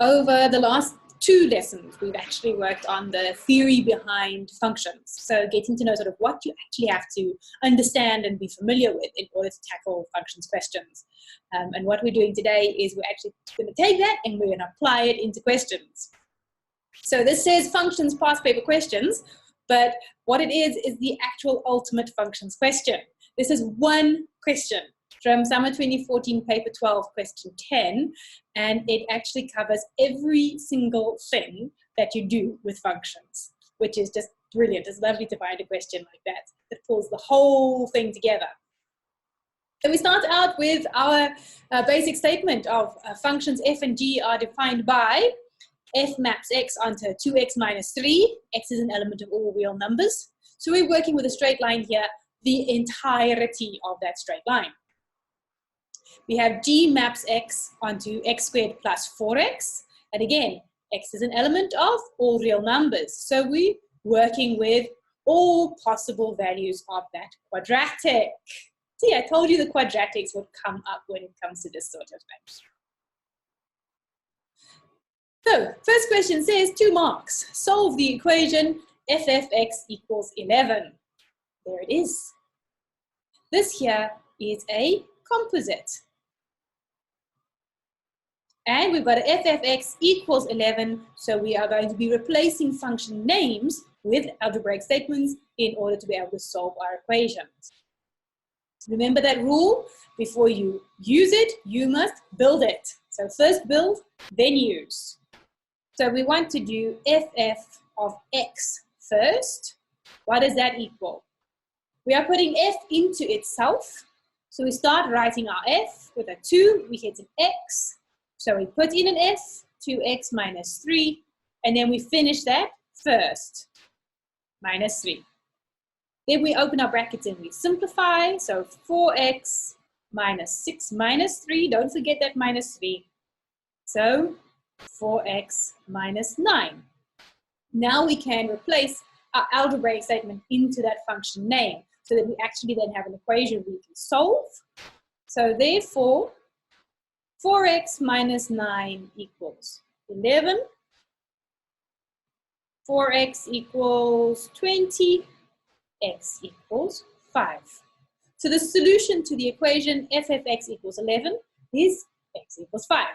Over the last 2 lessons, we've actually worked on the theory behind functions. So getting to know sort of what you actually have to understand and be familiar with in order to tackle functions questions. And what we're doing today is we're actually going to take that and we're going to apply it into questions. So this says functions past paper questions, but what it is the actual ultimate functions question. This is one question from Summer 2014, paper 12, question 10, and it actually covers every single thing that you do with functions, which is just brilliant. It's lovely to find a question like that pulls the whole thing together. So we start out with our basic statement of functions f and g are defined by f maps x onto 2x minus 3. X is an element of all real numbers. So we're working with a straight line here, the entirety of that straight line. We have g maps x onto x squared plus 4x. And again, x is an element of all real numbers. So we're working with all possible values of that quadratic. See, I told you the quadratics would come up when it comes to this sort of thing. So, first question says 2 marks. Solve the equation f of x equals 11. There it is. This here is a composite. And we've got f of x equals 11, so we are going to be replacing function names with algebraic statements in order to be able to solve our equations. Remember that rule? Before you use it, you must build it. So first build, then use. So we want to do ff of x first. What does that equal? We are putting f into itself. So we start writing our f with a 2, we hit an x. So we put in an f, 2x minus 3, and then we finish that first, minus 3. Then we open our brackets and we simplify. So 4x minus 6 minus 3. Don't forget that minus 3. So 4x minus 9. Now we can replace our algebraic statement into that function name so that we actually then have an equation we can solve. So therefore, 4x minus 9 equals 11. 4x equals 20. X equals 5. So the solution to the equation f of x equals 11 is x equals 5.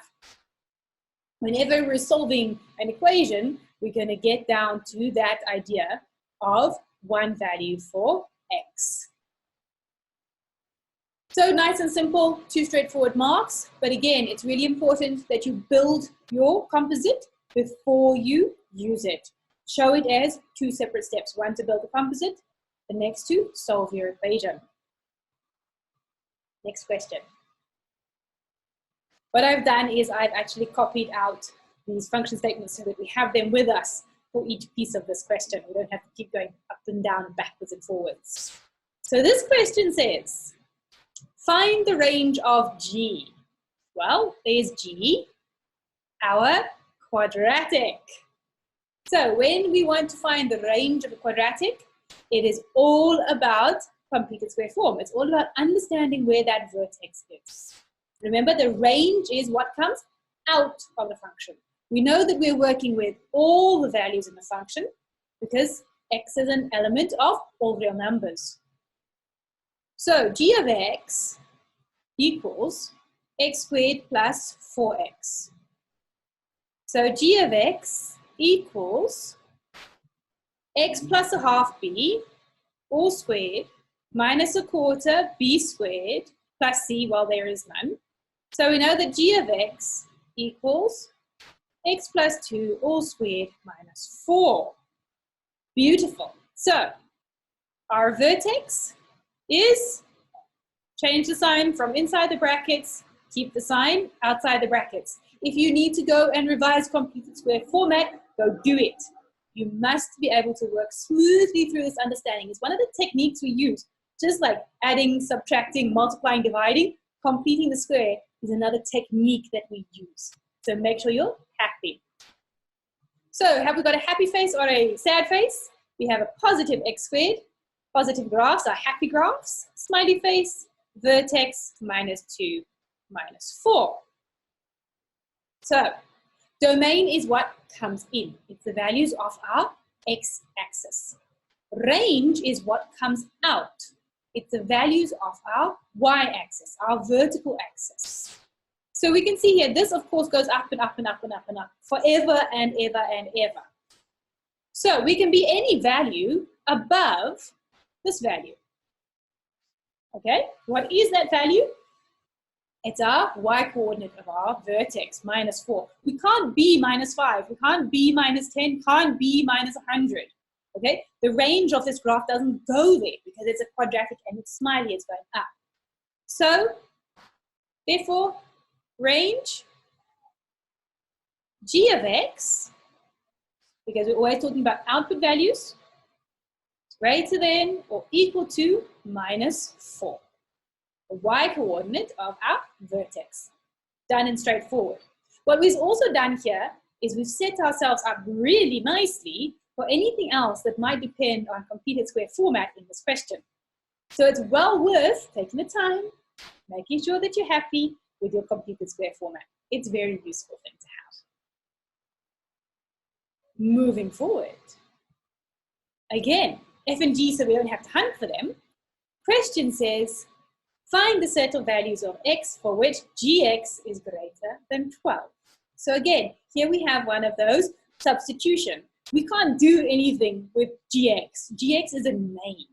Whenever we're solving an equation, we're going to get down to that idea of one value for x. So nice and simple, 2 straightforward marks. But again, it's really important that you build your composite before you use it. Show it as 2 separate steps. One to build the composite, the next to solve your equation. Next question. What I've done is I've actually copied out these function statements so that we have them with us for each piece of this question. We don't have to keep going up and down, backwards and forwards. So this question says, find the range of G. Well, there's G, our quadratic. So when we want to find the range of a quadratic, it is all about completed square form. It's all about understanding where that vertex is. Remember, the range is what comes out of the function. We know that we're working with all the values in the function because x is an element of all real numbers. So g of x equals x squared plus 4x. So g of x equals x plus a half b, all squared, minus a quarter b squared, plus c, well, there is none. So we know that g of x equals x plus 2, all squared, minus 4. Beautiful. So our vertex is, change the sign from inside the brackets, keep the sign outside the brackets. If you need to go and revise completed square format, go do it. You must be able to work smoothly through this understanding. It's one of the techniques we use, just like adding, subtracting, multiplying, dividing. Completing the square is another technique that we use. So make sure you're happy. So have we got a happy face or a sad face? We have a positive x squared. Positive graphs are happy graphs. Smiley face, vertex, minus 2, minus 4. So Domain is what comes in. It's the values of our x-axis. Range is what comes out. It's the values of our y-axis, our vertical axis. So we can see here, this of course goes up and up and up and up and up, forever and ever and ever. So we can be any value above this value. Okay, what is that value? It's our y-coordinate of our vertex, -4. We can't be -5, we can't be -10, can't be -100. Okay, the range of this graph doesn't go there because it's a quadratic and it's smiley, it's going up. So, therefore, range g of x, because we're always talking about output values, greater than or equal to -4. The y-coordinate of our vertex. Done and straightforward. What we've also done here is we've set ourselves up really nicely for anything else that might depend on completed square format in this question. So it's well worth taking the time, making sure that you're happy with your completed square format. It's a very useful thing to have. Moving forward. Again, F and G, so we don't have to hunt for them. Question says, find the set of values of x for which gx is greater than 12. So again, here we have one of those substitution. We can't do anything with gx. Gx is a name.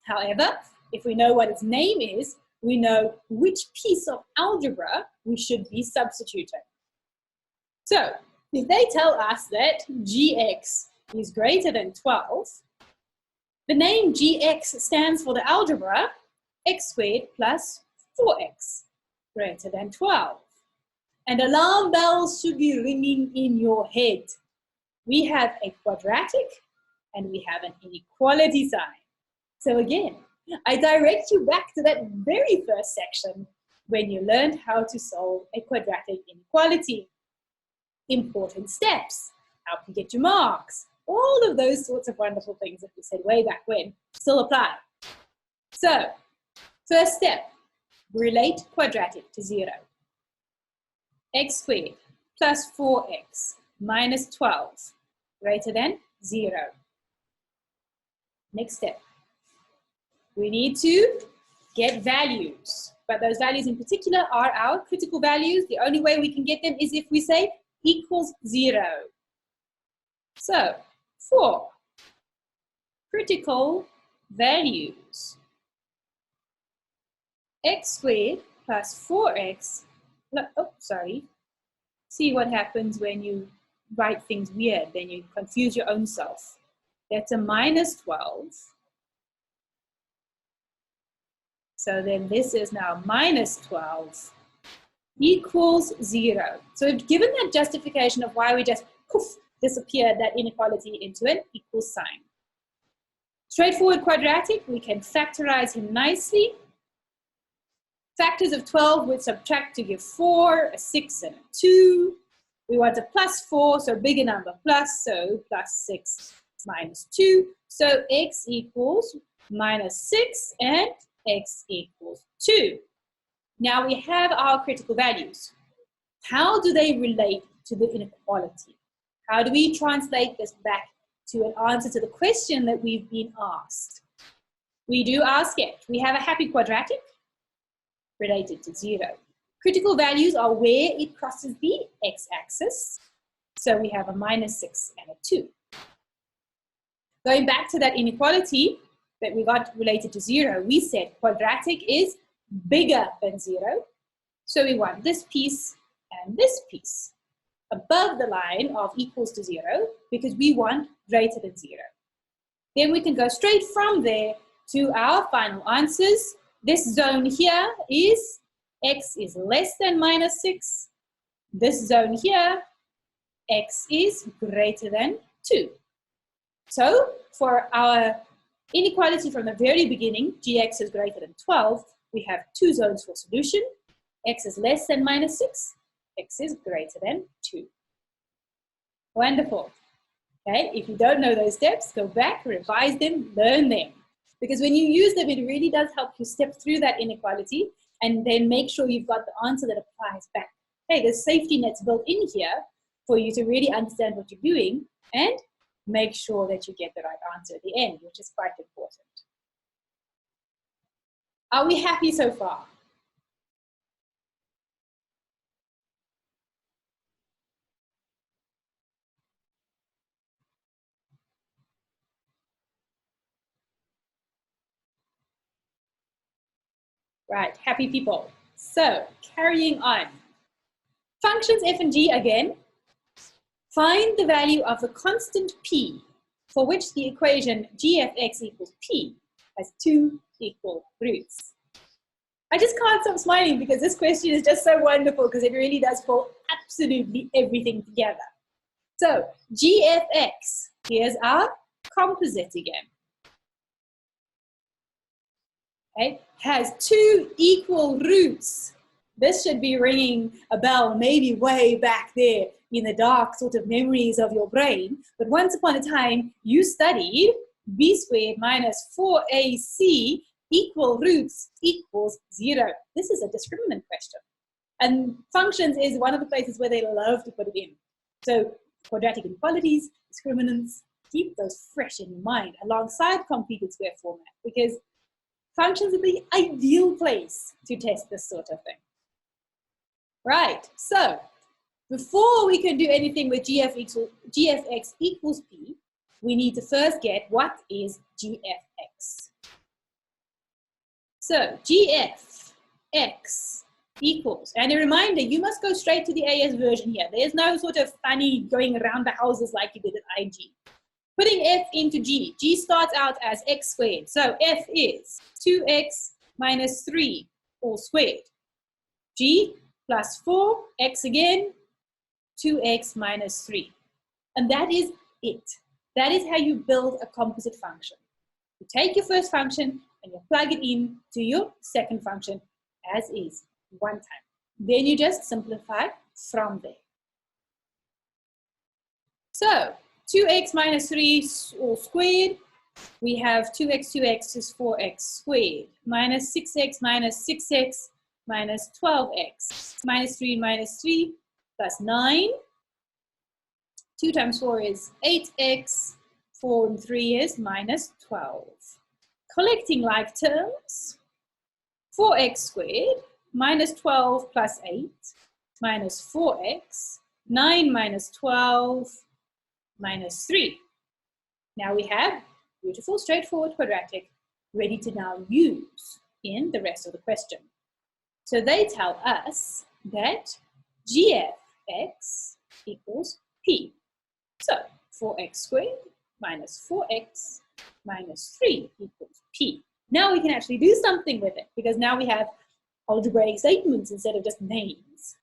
However, if we know what its name is, we know which piece of algebra we should be substituting. So, if they tell us that gx is greater than 12, the name gx stands for the algebra x squared plus 4x greater than 12. And alarm bells should be ringing in your head. We have a quadratic and we have an inequality sign. So again, I direct you back to that very first section when you learned how to solve a quadratic inequality. Important steps, how to get your marks, all of those sorts of wonderful things that we said way back when still apply. So, first step, relate quadratic to 0. X squared plus 4x minus 12 greater than 0. Next step, we need to get values, but those values in particular are our critical values. The only way we can get them is if we say equals 0. So, for critical values, x squared plus 4x, see what happens when you write things weird, then you confuse your own self. That's a minus 12. So then this is now minus 12 equals 0. So we've given that justification of why we just poof, disappeared that inequality into an equal sign. Straightforward quadratic, we can factorize him nicely. Factors of 12 would subtract to give 4, a 6, and a 2. We want a plus 4, so bigger number plus, so plus 6 minus 2. So x equals minus 6 and x equals 2. Now we have our critical values. How do they relate to the inequality? How do we translate this back to an answer to the question that we've been asked? We do ask it. We have a happy quadratic related to 0. Critical values are where it crosses the x-axis. So we have a minus 6 and a 2. Going back to that inequality that we got related to 0, we said quadratic is bigger than 0. So we want this piece and this piece above the line of equals to 0 because we want greater than 0. Then we can go straight from there to our final answers. This zone here is x is less than minus 6. This zone here, x is greater than 2. So for our inequality from the very beginning, gx is greater than 12, we have two zones for solution. X is less than minus 6, x is greater than 2. Wonderful. Okay, if you don't know those steps, go back, revise them, learn them. Because when you use them, it really does help you step through that inequality and then make sure you've got the answer that applies back hey, there's safety nets built in here for you to really understand what you're doing and make sure that you get the right answer at the end, which is quite important. Are we happy so far? Right, happy people. So, carrying on. Functions f and g again. Find the value of the constant p for which the equation g of x equals p has two equal roots. I just can't stop smiling because this question is just so wonderful because it really does pull absolutely everything together. So, g of x, here's our composite again. Okay, has two equal roots. This should be ringing a bell maybe way back there in the dark sort of memories of your brain. But once upon a time, you studied b squared minus 4ac equal roots equals 0. This is a discriminant question. And functions is one of the places where they love to put it in. So quadratic inequalities, discriminants, keep those fresh in your mind alongside completed square format because functions are the ideal place to test this sort of thing. Right, so before we can do anything with g of x equals p, we need to first get what is g of x. So g of x equals, and a reminder, you must go straight to the AS version here. There's no sort of funny going around the houses like you did at IG. Putting f into g, g starts out as x squared. So f is 2x minus 3 all squared. G plus 4, x again, 2x minus 3. And that is it. That is how you build a composite function. You take your first function and you plug it in to your second function as is, one time. Then you just simplify from there. So 2x minus 3 all squared. We have 2x is 4x squared. Minus 6x minus 6x minus 12x. Minus 3 plus 9. 2 times 4 is 8x. 4 and 3 is minus 12. Collecting like terms. 4x squared minus 12 plus 8 minus 4x. 9 minus 12 minus 3. Now we have beautiful, straightforward quadratic ready to now use in the rest of the question. So they tell us that g of x equals p. So 4x squared minus 4x minus 3 equals p. Now we can actually do something with it because now we have algebraic statements instead of just names.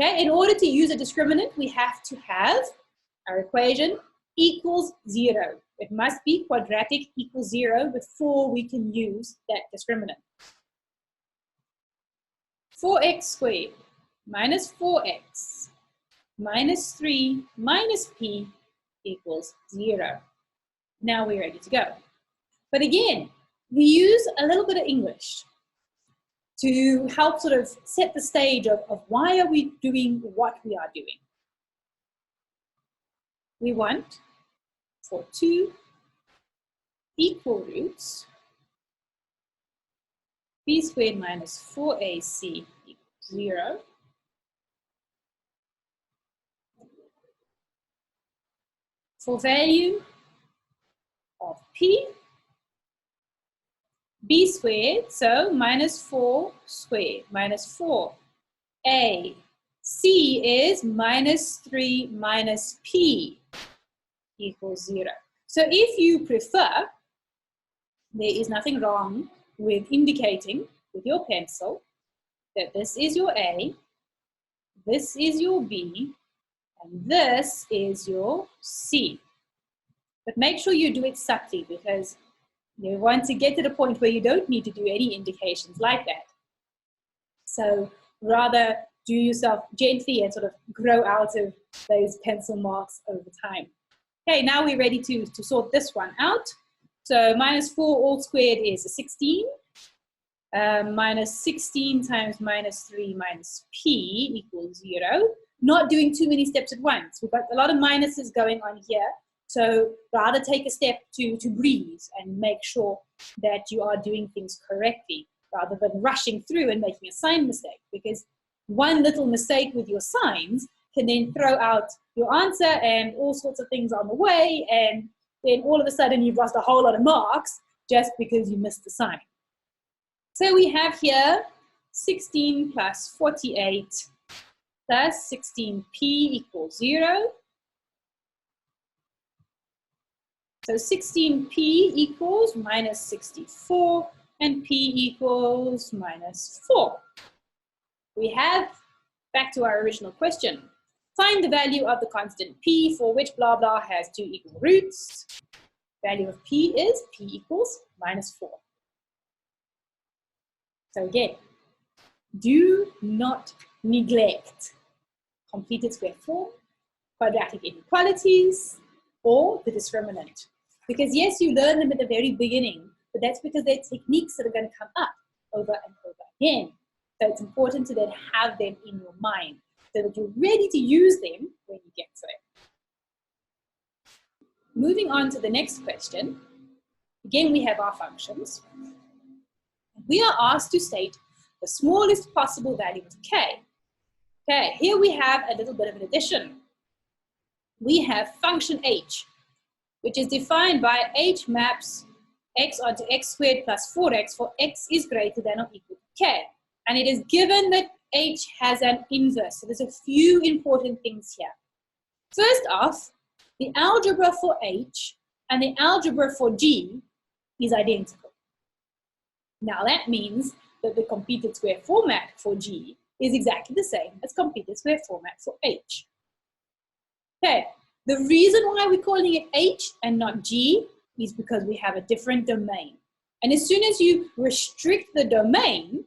Okay, in order to use a discriminant, we have to have our equation equals 0. It must be quadratic equals 0 before we can use that discriminant. 4x squared minus 4x minus 3 minus p equals 0. Now we're ready to go. But again, we use a little bit of English to help sort of set the stage of why are we doing what we are doing. We want for 2 equal roots, b squared minus 4ac equals 0. For value of p, b squared, so minus 4 squared, minus 4. A, c is minus 3 minus p equals 0. So if you prefer, there is nothing wrong with indicating with your pencil that this is your A, this is your B, and this is your C. But make sure you do it subtly because you want to get to the point where you don't need to do any indications like that. So rather do yourself gently and sort of grow out of those pencil marks over time. Okay, now we're ready to sort this one out. So minus 4 all squared is 16. minus 16 times minus 3 minus p equals 0. Not doing too many steps at once. We've got a lot of minuses going on here. So rather take a step to breathe and make sure that you are doing things correctly rather than rushing through and making a sign mistake, because one little mistake with your signs can then throw out your answer and all sorts of things on the way, and then all of a sudden you've lost a whole lot of marks just because you missed the sign. So we have here 16 plus 48 plus 16p equals 0. So 16p equals minus 64 and p equals minus 4. We have, back to our original question, find the value of the constant p for which blah blah has 2 equal roots. Value of p is p equals minus 4. So again, do not neglect completed square form, quadratic inequalities, or the discriminant. Because yes, you learn them at the very beginning, but that's because they're techniques that are going to come up over and over again. So it's important to then have them in your mind so that you're ready to use them when you get to it. Moving on to the next question. Again, we have our functions. We are asked to state the smallest possible value of k. Okay, here we have a little bit of an addition. We have function h, which is defined by h maps x onto x squared plus 4x for x is greater than or equal to k. And it is given that h has an inverse. So there's a few important things here. First off, the algebra for h and the algebra for g is identical. Now that means that the completed square format for g is exactly the same as completed square format for h. Okay, the reason why we're calling it h and not g is because we have a different domain. And as soon as you restrict the domain,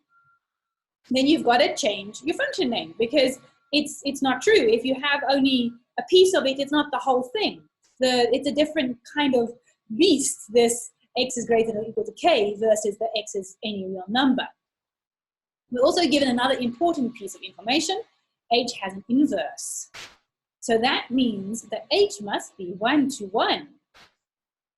then you've got to change your function name, because it's not true. If you have only a piece of it, it's not the whole thing. It's a different kind of beast, this x is greater than or equal to k versus the x is any real number. We're also given another important piece of information. H has an inverse. So that means that h must be 1 to 1,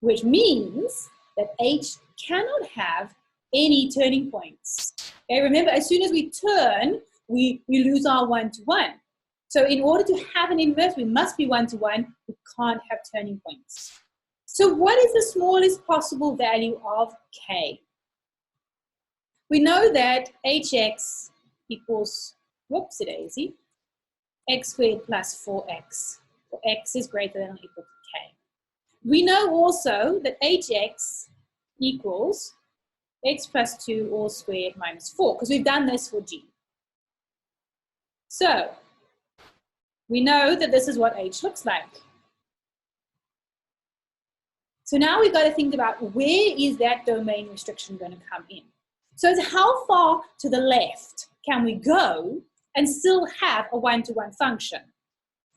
which means that h cannot have any turning points. Okay, remember, as soon as we turn, we lose our 1 to 1. So in order to have an inverse, we must be 1 to 1. We can't have turning points. So what is the smallest possible value of k? We know that hx equals, whoopsie daisy, x squared plus 4x, for x is greater than or equal to k. We know also that hx equals x plus 2 all squared minus 4, because we've done this for g. So we know that this is what h looks like. So now we've got to think about where is that domain restriction going to come in. So it's how far to the left can we go and still have a 1-to-1 function.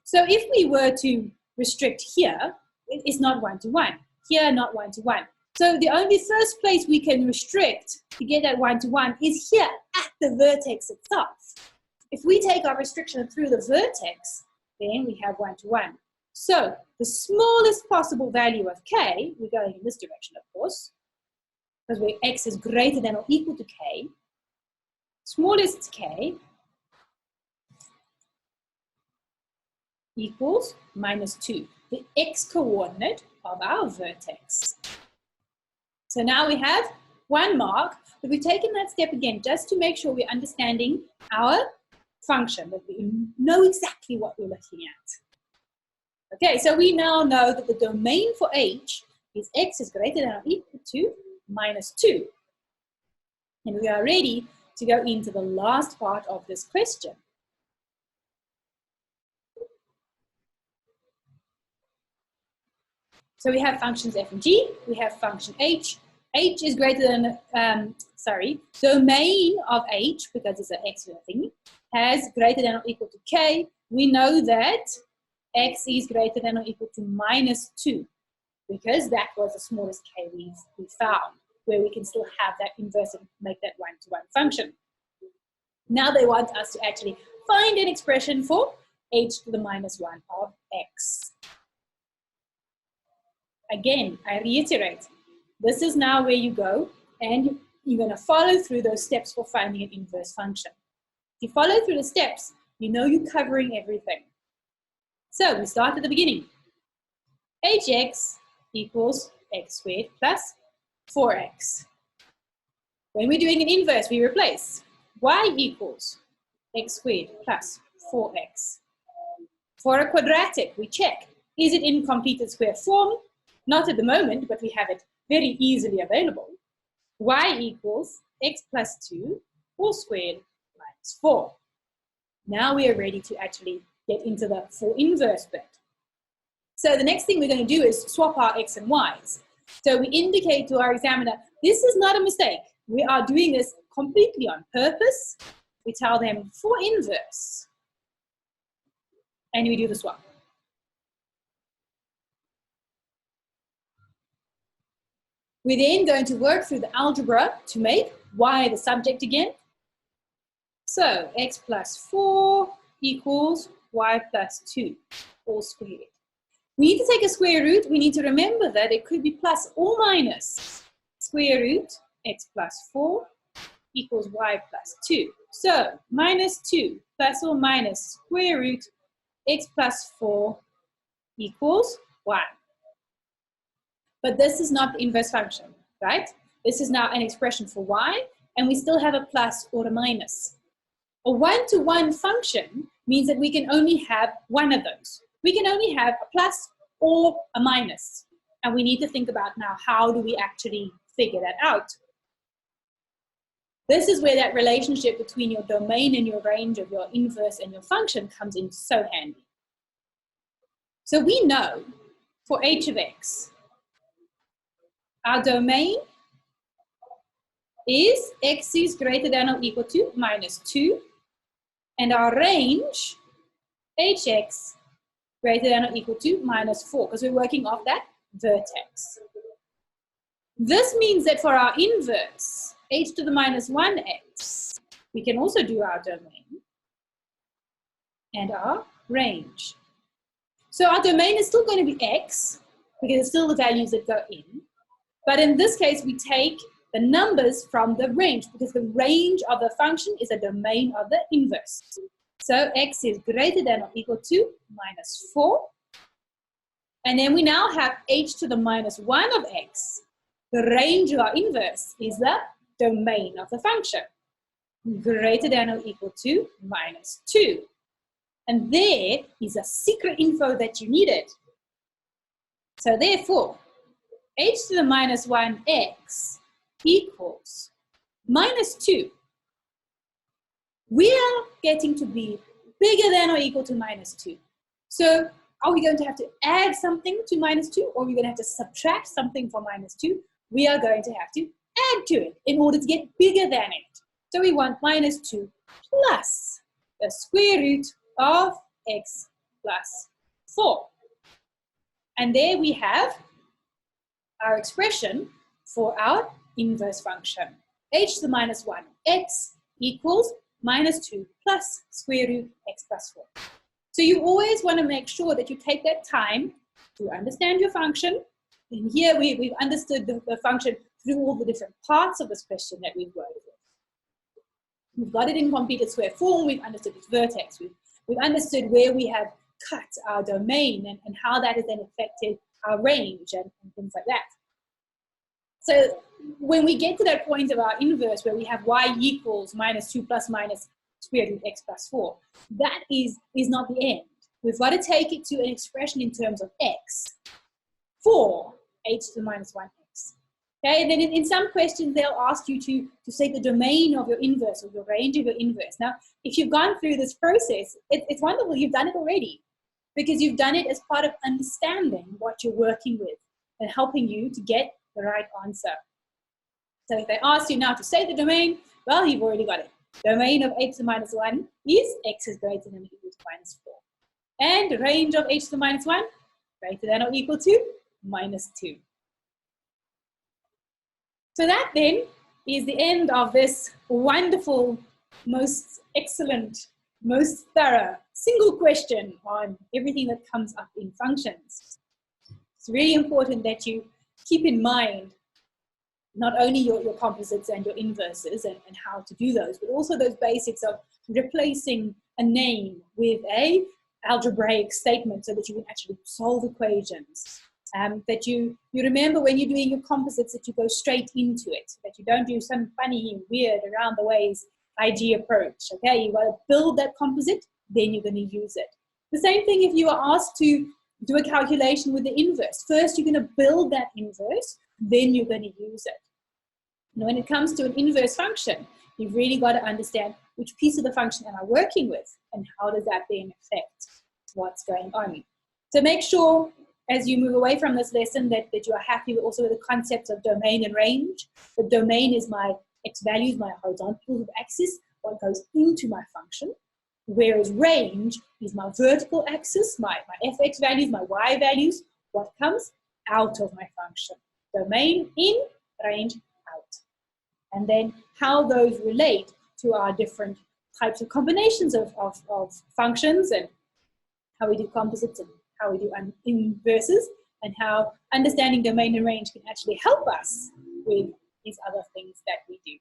So if we were to restrict here, it's not 1-to-1. Here, not 1-to-1. So the only first place we can restrict to get that 1-to-1 is here at the vertex itself. If we take our restriction through the vertex, then we have 1-to-1. So the smallest possible value of k, we're going in this direction, of course, because where x is greater than or equal to k, smallest k equals minus 2, the x coordinate of our vertex. So now we have 1 mark, but we've taken that step again just to make sure we're understanding our function, that we know exactly what we're looking at. Okay, so we now know that the domain for h is x is greater than or equal to minus 2. And we are ready to go into the last part of this question. So we have functions f and g, we have function h. H is greater than, domain of h, because it's an x thing, has greater than or equal to k. We know that x is greater than or equal to minus 2, because that was the smallest k we found. where we can still have that inverse and make that one-to-one function. Now they want us to actually find an expression for h to the minus 1 of x. Again, I reiterate, this is now where you go and you're going to follow through those steps for finding an inverse function. If you follow through the steps, you know you're covering everything. So we start at the beginning. hx equals x squared plus 4x. When we're doing an inverse, we replace y equals x squared plus 4x. For a quadratic, we check, is it in completed square form? Not at the moment, but we have it very easily available. Y equals x plus 2 all squared minus 4. Now we are ready to actually get into the for inverse bit. So the next thing we're going to do is swap our x and y's. So we indicate to our examiner, this is not a mistake. We are doing this completely on purpose. We tell them for inverse. And we do the swap. We're then going to work through the algebra to make y the subject again. So x plus 4 equals y plus 2, all squared. We need to take a square root. We need to remember that it could be plus or minus. Square root x plus 4 equals y plus 2. So minus 2 plus or minus square root x plus 4 equals 1. But this is not the inverse function, right? This is now an expression for y, and we still have a plus or a minus. A one-to-one function means that we can only have one of those. We can only have a plus or a minus. And we need to think about now, how do we actually figure that out? This is where that relationship between your domain and your range of your inverse and your function comes in so handy. So we know for h of x, our domain is x is greater than or equal to minus 2, and our range, hx, greater than or equal to minus 4, because we're working off that vertex. This means that for our inverse, h to the minus 1x, we can also do our domain and our range. So our domain is still going to be x, because it's still the values that go in. But in this case, we take the numbers from the range, because the range of the function is a domain of the inverse. So x is greater than or equal to minus 4. And then we now have h to the minus 1 of x. The range of our inverse is the domain of the function, greater than or equal to minus 2. And there is a secret info that you needed. So therefore, h to the minus 1x equals minus 2. We are getting to be bigger than or equal to minus 2. So are we going to have to add something to minus 2, or are we going to have to subtract something from minus 2? We are going to have to add to it in order to get bigger than it. So we want minus 2 plus the square root of x plus 4. And there we have our expression for our inverse function. h to the minus 1x equals minus 2 plus square root x plus 4. So you always want to make sure that you take that time to understand your function. And here we've understood the function through all the different parts of this question that we've worked with. We've got it in completed square form. We've understood its vertex. We've understood where we have cut our domain and how that has then affected our range and things like that. So when we get to that point of our inverse where we have y equals minus 2 plus minus square root x plus 4, that is not the end. We've got to take it to an expression in terms of x for h to the minus 1x. Okay, and then in some questions they'll ask you to say the domain of your inverse or your range of your inverse. Now, if you've gone through this process, it's wonderful, you've done it already, because you've done it as part of understanding what you're working with and helping you to get the right answer. So if they ask you now to say the domain, well, you've already got it. Domain of h to the minus 1 is x is greater than or equal to minus 4. And the range of h to the minus 1, greater than or equal to minus 2. So that then is the end of this wonderful, most excellent, most thorough single question on everything that comes up in functions. It's really important that you keep in mind not only your composites and your inverses and how to do those, but also those basics of replacing a name with a algebraic statement so that you can actually solve equations. That you remember when you're doing your composites that you go straight into it, that you don't do some funny, weird, around the ways IG approach. Okay, you've got to build that composite, then you're going to use it. The same thing if you are asked to do a calculation with the inverse. First, you're going to build that inverse, then you're going to use it. Now, when it comes to an inverse function, you've really got to understand which piece of the function am I working with and how does that then affect what's going on. So make sure as you move away from this lesson that you are happy with also with the concepts of domain and range. The domain is my x values, my horizontal axis, what goes into my function, whereas range is my vertical axis, my fx values, my y values, what comes out of my function. Domain in, range out. And then how those relate to our different types of combinations of functions and how we do composites and how we do inverses, and how understanding domain and range can actually help us with these other things that we do.